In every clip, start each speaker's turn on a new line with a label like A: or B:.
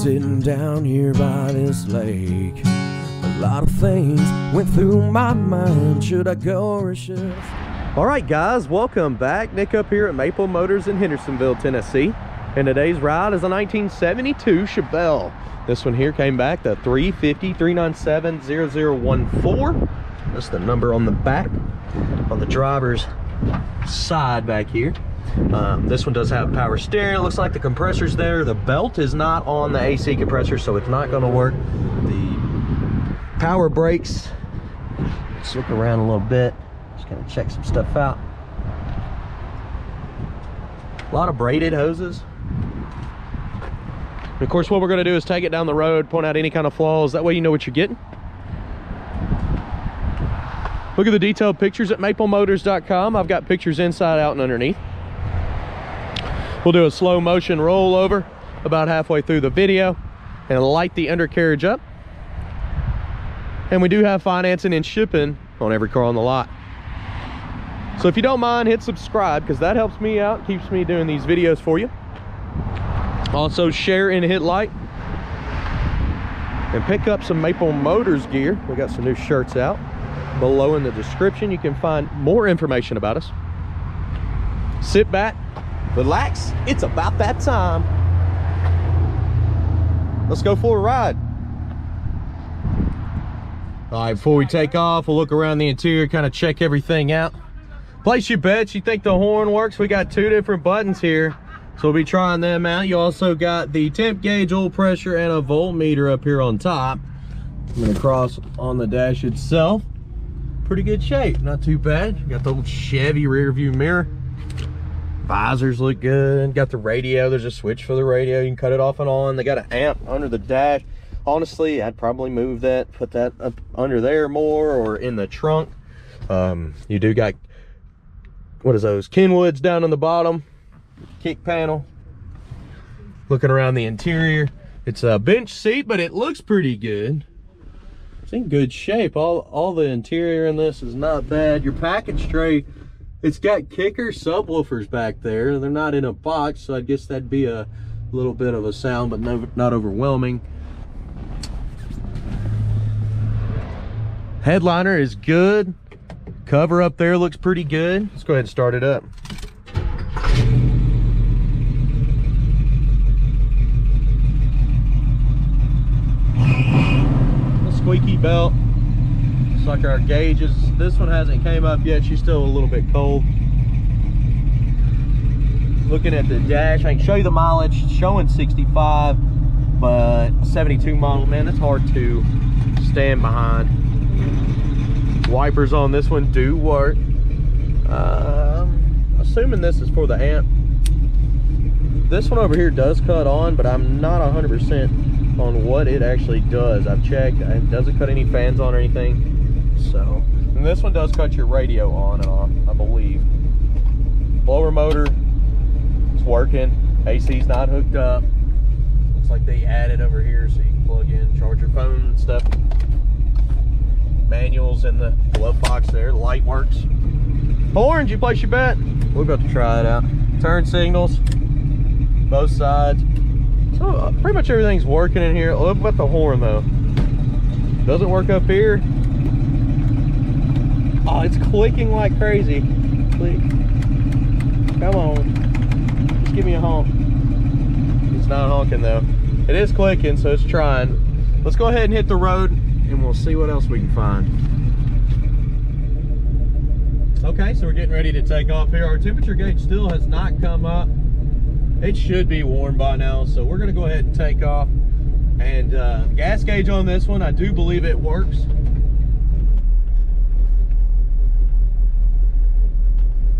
A: sitting down here by this lake. A lot of things went through my mind. Should I go or should I?
B: All right, guys, welcome back. Nick up here at Maple Motors in Hendersonville, Tennessee. And today's ride is a 1972 Chevelle. This one here came back, the 350-397-0014. That's the number on the back, on the driver's side back here. This one does have power steering. It looks like the compressor's there. The belt is not on the AC compressor, so it's not going to work. The power brakes. Let's look around a little bit. Just kind of check some stuff out. A lot of braided hoses. And of course, what we're going to do is take it down the road, point out any kind of flaws. That way you know what you're getting. Look at the detailed pictures at maplemotors.com. I've got pictures inside, out, and underneath. We'll do a slow motion rollover about halfway through the video and light the undercarriage up. And we do have financing and shipping on every car on the lot. So if you don't mind, hit subscribe, because that helps me out, keeps me doing these videos for you. Also, share and hit like. And pick up some Maple Motors gear. We got some new shirts out. Below in the description, you can find more information about us. Sit back, relax. It's about that time. Let's go for a ride. All right, before we take off, we'll look around the interior, kind of check everything out. Place your bets. You think the horn works? We got two different buttons here, so we'll be trying them out. You also got the temp gauge, oil pressure, and a voltmeter up here on top. I'm gonna cross on the dash itself. Pretty good shape, not too bad. Got the old Chevy rear view mirror. Visors look good. Got the radio. There's a switch for the radio. You can cut it off and on. They got an amp under the dash. Honestly, I'd probably move that, put that up under there more, or in the trunk. You do got, what is those, Kenwoods down on the bottom. Kick panel. Looking around the interior, it's a bench seat, but it looks pretty good. It's in good shape. All the interior in this is not bad. Your package tray, it's got kicker subwoofers back there. They're not in a box, so I guess that'd be a little bit of a sound, but no, not overwhelming. Headliner is good. Cover up there looks pretty good. Let's go ahead and start it up. Squeaky belt. Looks like our gauges. This one hasn't came up yet. She's still a little bit cold. Looking at the dash, I can show you the mileage. It's showing 65, but 72 model, man, that's hard to stand behind. Wipers on this one do work. Assuming this is for the amp. This one over here does cut on, but I'm not 100% on what it actually does. I've checked. It doesn't cut any fans on or anything. So, and this one does cut your radio on and off, I believe. Blower motor, it's working. AC's not hooked up. Looks like they added over here so you can plug in, charge your phone and stuff. Manuals in the glove box there. The light works. Horns, you place your bet? We're about to try it out. Turn signals, both sides. So pretty much everything's working in here. Look about the horn though. Doesn't work up here. Oh, it's clicking like crazy. Click. Come on. Just give me a honk. It's not honking though. It is clicking, so it's trying. Let's go ahead and hit the road and we'll see what else we can find. Okay, so we're getting ready to take off here. Our temperature gauge still has not come up. It should be warm by now, so we're gonna go ahead and take off. And gas gauge on this one, I do believe it works.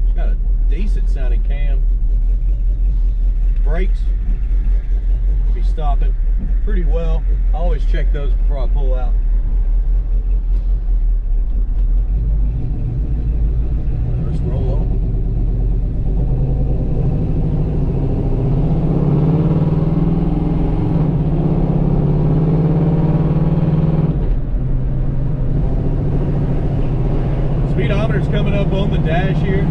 B: It's got a decent sounding cam. Brakes, be stopping pretty well. I always check those before I pull out. Let's roll on. Speedometer's coming up on the dash here.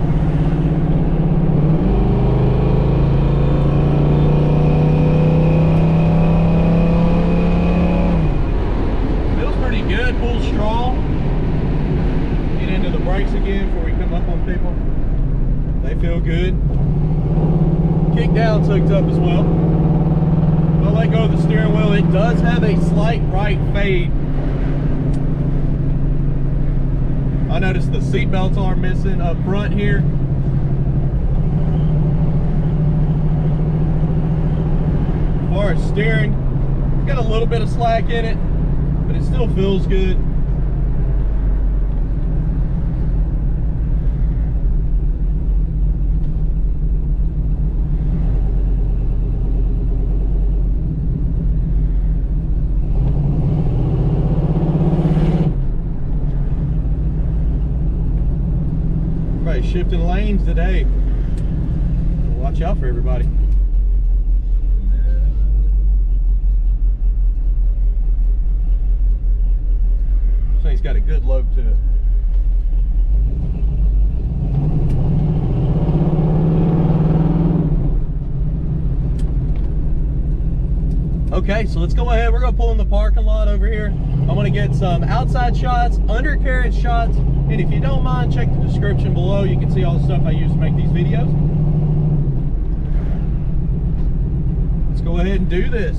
B: hooked up as well. I'll let go of the steering wheel. It does have a slight right fade. I noticed the seat belts are missing up front here. As far as steering, it's got a little bit of slack in it, but it still feels good. Shifting lanes today. Watch out for everybody. This thing's got a good lope to it. Okay, so let's go ahead. We're gonna pull in the parking lot over here. I want to get some outside shots, undercarriage shots, and if you don't mind, check the description below. You can see all the stuff I use to make these videos. Let's go ahead and do this.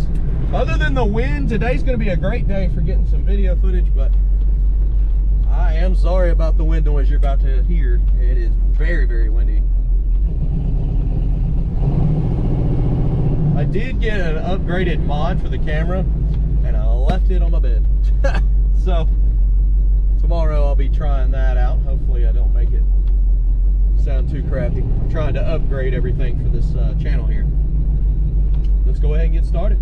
B: Other than the wind, today's going to be a great day for getting some video footage, but I am sorry about the wind noise you're about to hear. It is very, very windy. I did get an upgraded mod for the camera, and I left it on my bed. So tomorrow I'll be trying that out. Hopefully I don't make it sound too crappy. I'm trying to upgrade everything for this channel here. Let's go ahead and get started.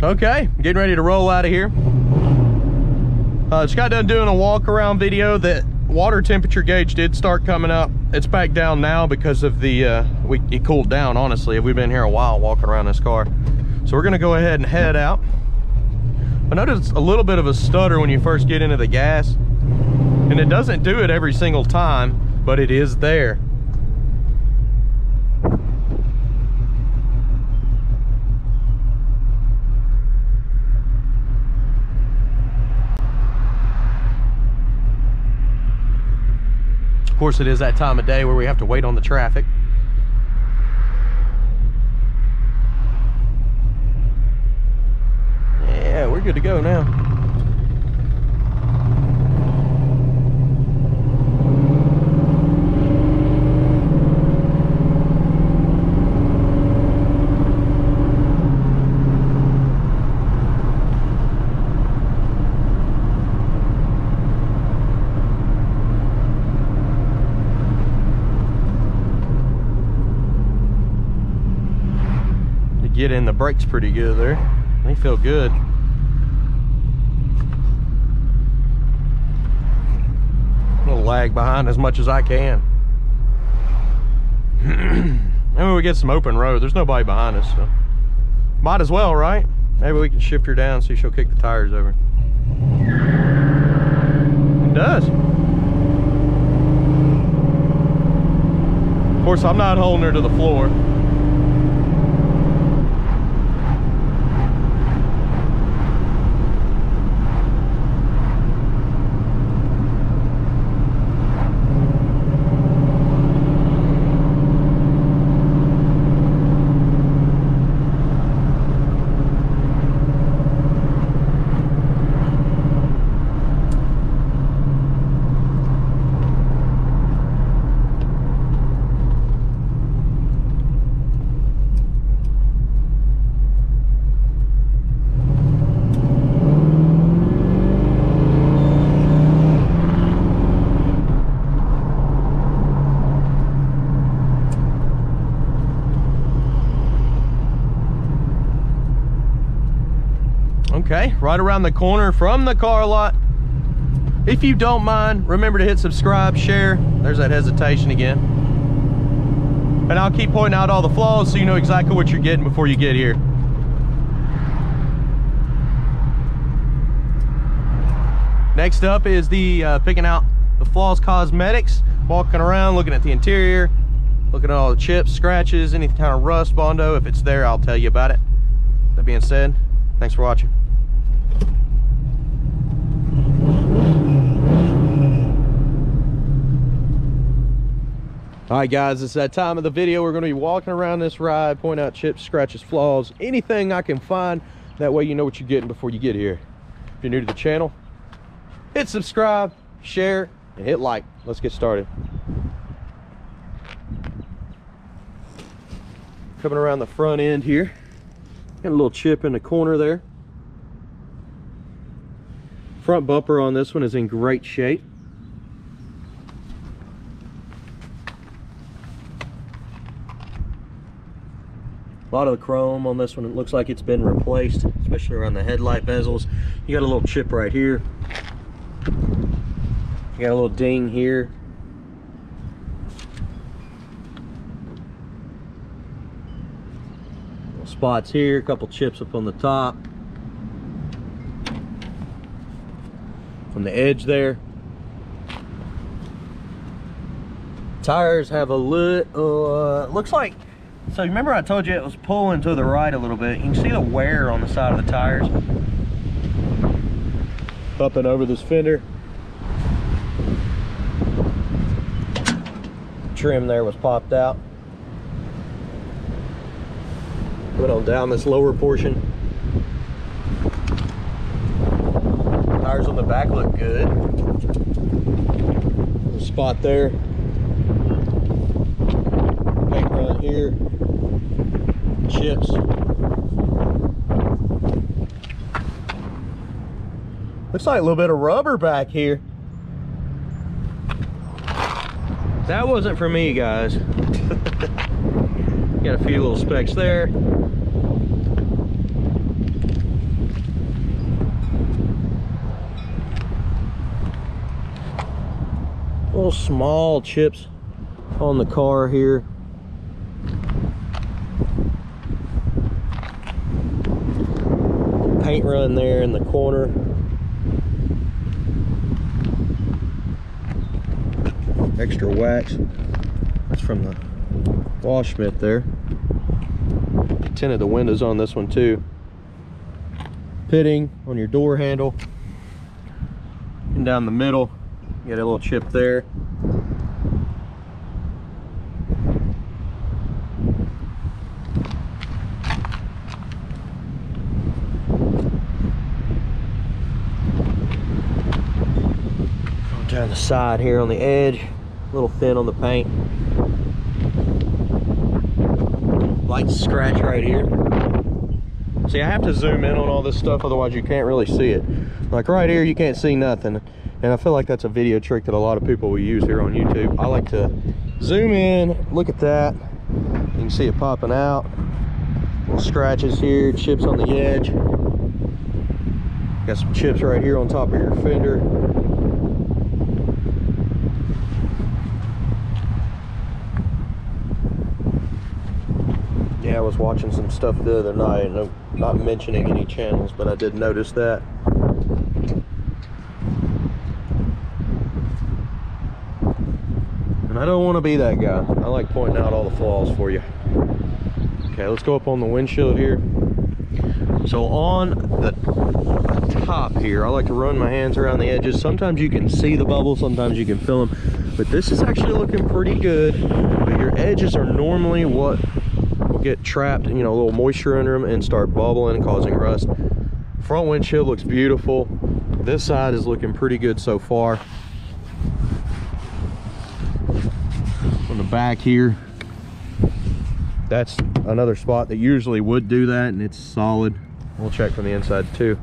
B: Okay, getting ready to roll out of here. Just got done doing a walk around video. That water temperature gauge did start coming up. It's back down now because of the it cooled down. Honestly, we've been here a while walking around this car, so we're gonna go ahead and head out. I noticed a little bit of a stutter when you first get into the gas, and it doesn't do it every single time, but it is there. Of course, it is that time of day where we have to wait on the traffic. Yeah, we're good to go now. Get in the brakes pretty good there. They feel good. A little lag behind as much as I can. And we get some open road. There's nobody behind us, so might as well, right? Maybe we can shift her down so she'll kick the tires over. It does. Of course, I'm not holding her to the floor. Okay, right around the corner from the car lot. If you don't mind, remember to hit subscribe, share. There's that hesitation again. And I'll keep pointing out all the flaws so you know exactly what you're getting before you get here. Next up is the picking out the flaws cosmetics. Walking around, looking at the interior, looking at all the chips, scratches, any kind of rust, Bondo. If it's there, I'll tell you about it. That being said, thanks for watching. All right, guys, it's that time of the video. We're going to be walking around this ride, point out chips, scratches, flaws, anything I can find. That way you know what you're getting before you get here. If you're new to the channel, hit subscribe, share, and hit like. Let's get started. Coming around the front end here. Got a little chip in the corner there. Front bumper on this one is in great shape. A lot of the chrome on this one, it looks like it's been replaced, especially around the headlight bezels. You got a little chip right here. You got a little ding here. Little spots here, a couple chips up on the top. On the edge there. Tires have a little, looks like, so remember I told you it was pulling to the right a little bit. You can see the wear on the side of the tires. Up and over this fender. Trim there was popped out. Put on down this lower portion. Tires on the back look good. Little spot there. Paint right here. Chips. Looks like a little bit of rubber back here. That wasn't for me, guys. Got a few little specks there. Little small chips on the car here. Paint run there in the corner. Extra wax. That's from the wash mitt there. Tinted the windows on this one too. Pitting on your door handle. And down the middle, you got a little chip there. Down the side here on the edge, a little thin on the paint. Light scratch right here. See, I have to zoom in on all this stuff, otherwise you can't really see it. Like right here, you can't see nothing. And I feel like that's a video trick that a lot of people will use here on YouTube. I like to zoom in, look at that. You can see it popping out. Little scratches here, chips on the edge. Got some chips right here on top of your fender. Yeah, I was watching some stuff the other night, and I'm not mentioning any channels, but I did notice that. And I don't want to be that guy. I like pointing out all the flaws for you. Okay, let's go up on the windshield here. So on the top here, I like to run my hands around the edges. Sometimes you can see the bubbles, sometimes you can feel them, but this is actually looking pretty good. But your edges are normally what will get trapped, you know, a little moisture under them and start bubbling, causing rust. Front windshield looks beautiful. This side is looking pretty good so far. On the back here, that's another spot that usually would do that, and it's solid. We'll check from the inside too.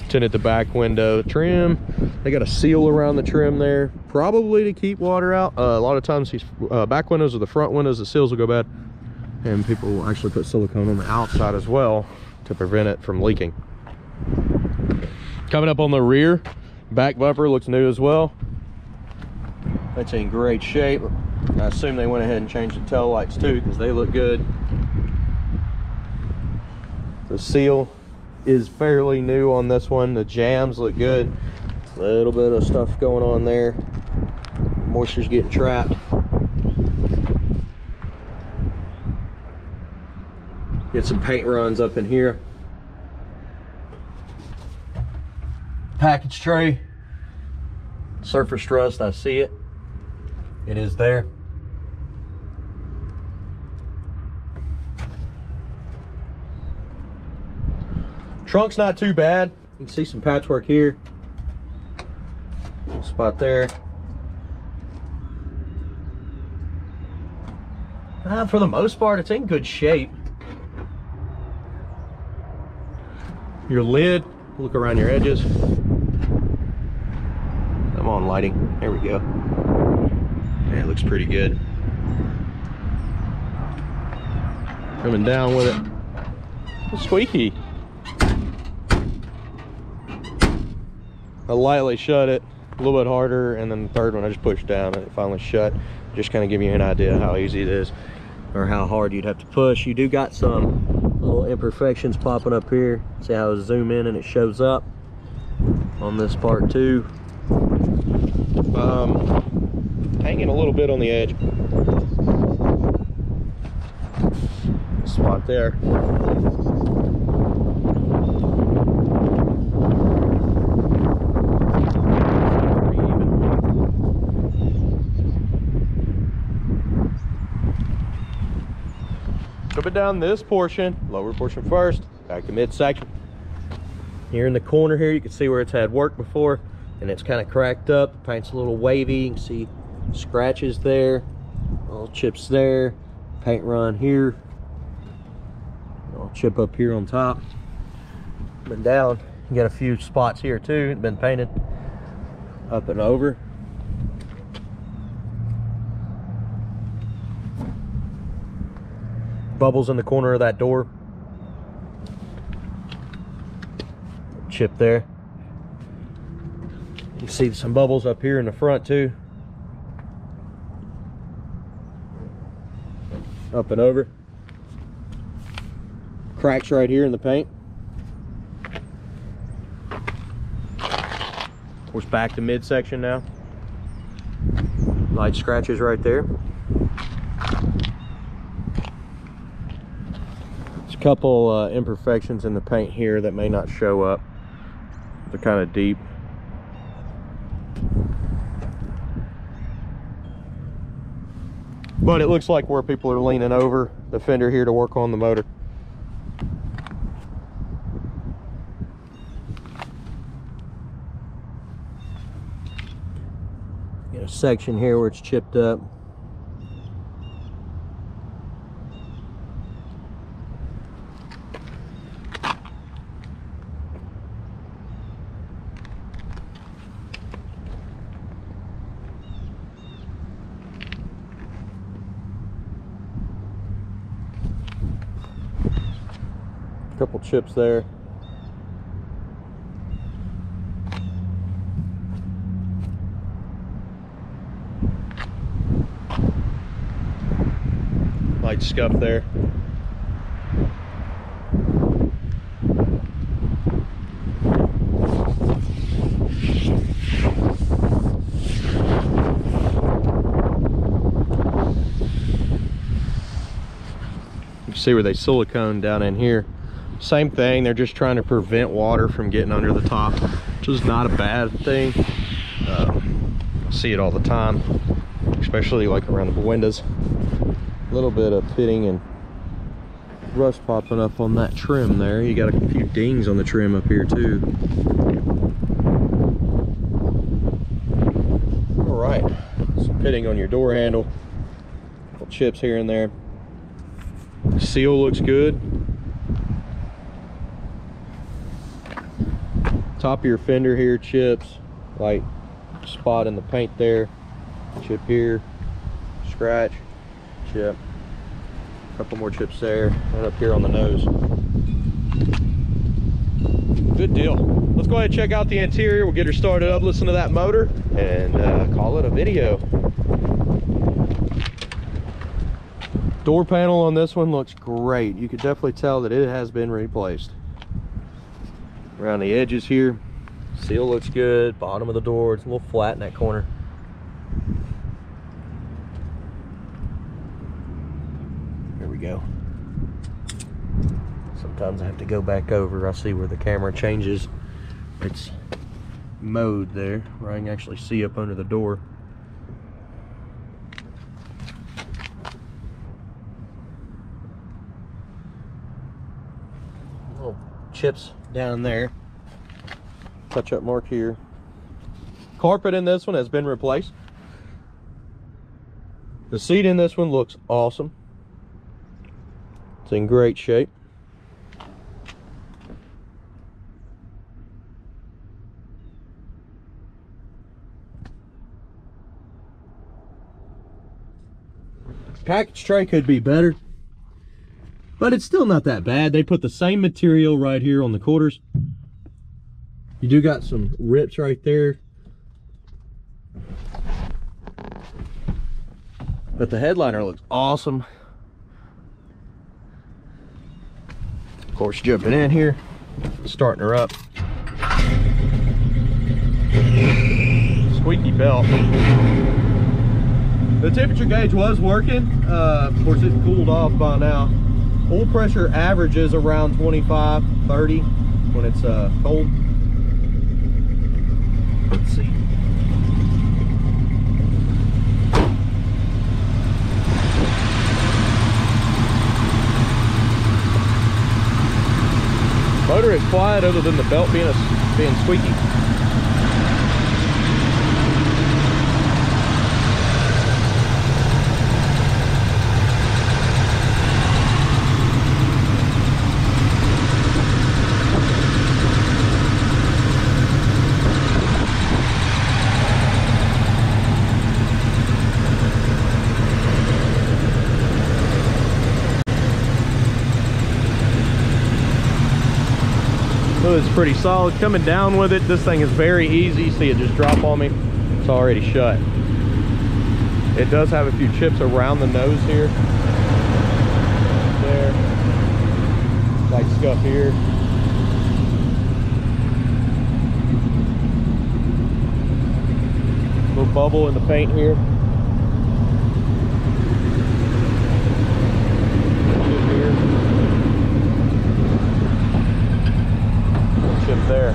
B: Tinted the back window. Trim, they got a seal around the trim there, probably to keep water out. A lot of times these back windows or the front windows, the seals will go bad, and people will actually put silicone on the outside as well to prevent it from leaking. Coming up on the rear, back bumper looks new as well. That's in great shape. I assume they went ahead and changed the tail lights too, because they look good. The seal is fairly new on this one. The jams look good. A little bit of stuff going on there. Moisture's getting trapped. Get some paint runs up in here. Package tray. Surface rust, I see it. It is there. Trunk's not too bad. You can see some patchwork here. Spot there. For the most part, it's in good shape. Your lid, look around your edges. I'm on lighting. There we go. Yeah, it looks pretty good. Coming down with it. It's squeaky. I lightly shut it, a little bit harder, and then the third one I just pushed down and it finally shut. Just kind of give you an idea how easy it is, or how hard you'd have to push. You do got some little imperfections popping up here. See how I zoom in and it shows up on this part too. Hanging a little bit on the edge. Spot there. Coming down this portion, lower portion first, back to midsection. Here in the corner here, you can see where it's had work before, and it's kind of cracked up. The paint's a little wavy. You can see scratches there, little chips there, paint run here, little chip up here on top. Been down, you got a few spots here too, it's been painted up and over. Bubbles in the corner of that door. Chip there. You see some bubbles up here in the front too. up and over. Cracks right here in the paint. Of course, back to midsection now. Light scratches right there. There's a couple imperfections in the paint here that may not show up. They're kind of deep. But it looks like where people are leaning over the fender here to work on the motor. Got a section here where it's chipped up. Couple chips there. Light scuff there. You see where they silicone down in here. Same thing, they're just trying to prevent water from getting under the top, which is not a bad thing. I see it all the time, especially like around the windows. A little bit of pitting and rust popping up on that trim there. You got a few dings on the trim up here too. All right, some pitting on your door handle. Couple chips here and there. Seal looks good. Top of your fender here, chips, light spot in the paint there, chip here, scratch, chip, a couple more chips there, and up here on the nose. Good deal. Let's go ahead and check out the interior. We'll get her started up, listen to that motor, and call it a video. Door panel on this one looks great. You can definitely tell that it has been replaced. Around the edges here, seal looks good. Bottom of the door, it's a little flat in that corner. There we go. Sometimes I have to go back over. I see where the camera changes its mode there, where I can actually see up under the door. Little chips down there, touch up mark here. Carpet in this one has been replaced. The seat in this one looks awesome. It's in great shape. Package tray could be better, but it's still not that bad. They put the same material right here on the quarters. You do got some rips right there, but the headliner looks awesome. Of course, jumping in here, starting her up. Squeaky belt. The temperature gauge was working. Of course, it's cooled off by now. Oil pressure averages around 25, 30 when it's cold. Let's see. Motor is quiet other than the belt being squeaky. It's pretty solid. Coming down with it, this thing is very easy. See it just drop on me. It's already shut. It does have a few chips around the nose here. scuff here. Little bubble in the paint here. Chip there.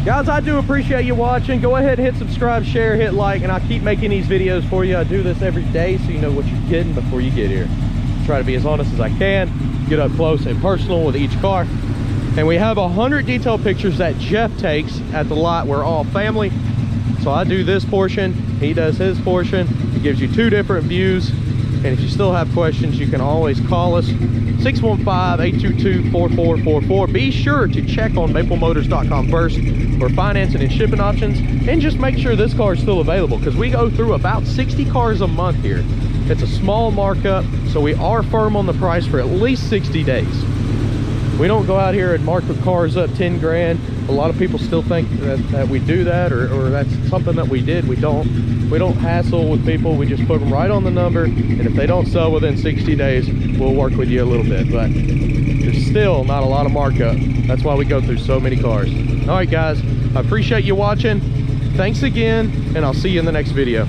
B: Guys, I do appreciate you watching. Go ahead and hit subscribe, share, hit like, and I'll keep making these videos for you. I do this every day so you know what you're getting before you get here. Try to be as honest as I can, get up close and personal with each car. And we have 100 detail pictures that Jeff takes at the lot. We're all family. So I do this portion, he does his portion. It gives you 2 different views. And if you still have questions, you can always call us, 615-822-4444. Be sure to check on maplemotors.com first for financing and shipping options, and just make sure this car is still available, because we go through about 60 cars a month here. It's a small markup, so we are firm on the price for at least 60 days. We don't go out here and mark the cars up 10 grand. A lot of people still think that we do that, or that's something that we did. We don't hassle with people. We just put them right on the number, and if they don't sell within 60 days, we'll work with you a little bit. But there's still not a lot of markup. That's why we go through so many cars. All right, guys, I appreciate you watching. Thanks again, and I'll see you in the next video.